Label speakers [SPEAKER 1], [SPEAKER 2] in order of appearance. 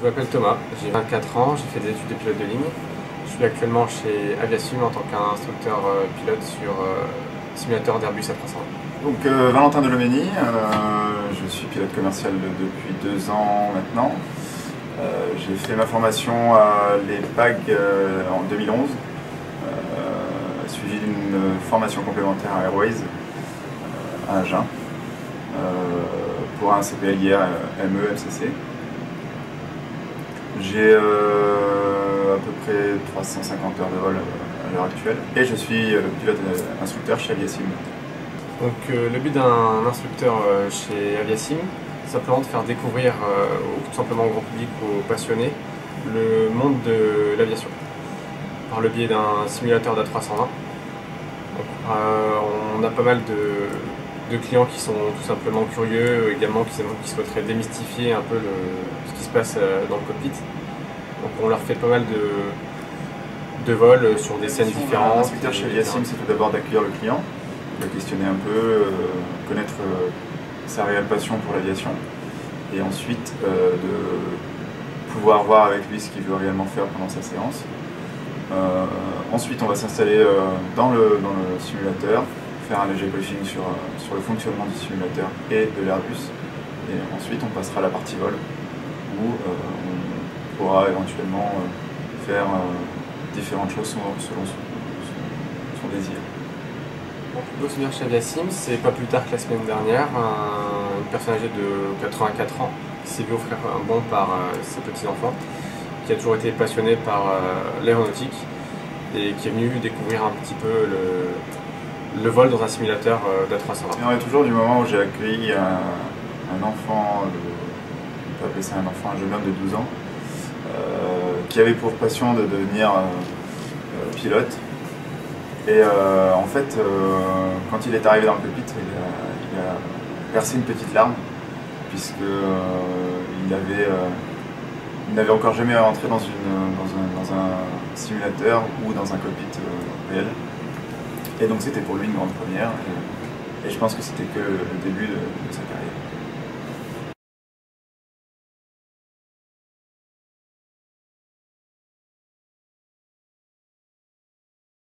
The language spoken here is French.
[SPEAKER 1] Je m'appelle Thomas, j'ai 24 ans, j'ai fait des études de pilote de ligne. Je suis actuellement chez Aviasim en tant qu'instructeur pilote sur simulateur d'Airbus A320.
[SPEAKER 2] Donc Valentin Delomény, je suis pilote commercial depuis 2 ans maintenant. J'ai fait ma formation à l'EPAG en 2011, suivi d'une formation complémentaire à Airways à Agen pour un CPLIR ME-MCC. J'ai à peu près 350 heures de vol à l'heure actuelle et je suis pilote instructeur chez Aviasim.
[SPEAKER 1] Donc le but d'un instructeur chez Aviasim, c'est simplement de faire découvrir tout simplement au grand public, aux passionnés, le monde de l'aviation par le biais d'un simulateur d'A320. On a pas mal de clients qui sont tout simplement curieux, également qui souhaiteraient démystifier un peu ce qui se passe dans le cockpit. Donc on leur fait pas mal de vols sur des scènes différentes.
[SPEAKER 2] L'instructeur chez Aviasim, c'est tout d'abord d'accueillir le client, de questionner un peu, connaître sa réelle passion pour l'aviation, et ensuite de pouvoir voir avec lui ce qu'il veut réellement faire pendant sa séance. Ensuite, on va s'installer dans le simulateur, faire un léger briefing sur le fonctionnement du simulateur et de l'Airbus. Et ensuite, on passera à la partie vol, où on pourra éventuellement faire différentes choses selon son désir.
[SPEAKER 1] Pour venir chez Aviasim, c'est pas plus tard que la semaine dernière, une personne âgée de 84 ans qui s'est vu offrir un bon par ses petits-enfants, qui a toujours été passionné par l'aéronautique et qui est venu découvrir un petit peu le vol dans un simulateur d'A320.
[SPEAKER 2] On est toujours du moment où j'ai accueilli un enfant, on peut appeler ça un enfant, un jeune homme de 12 ans, qui avait pour passion de devenir pilote. Et en fait, quand il est arrivé dans le cockpit, il a versé une petite larme, puisque il n'avait encore jamais rentré dans un simulateur ou dans un cockpit réel. Et donc c'était pour lui une grande première, et je pense que c'était que le début de sa carrière.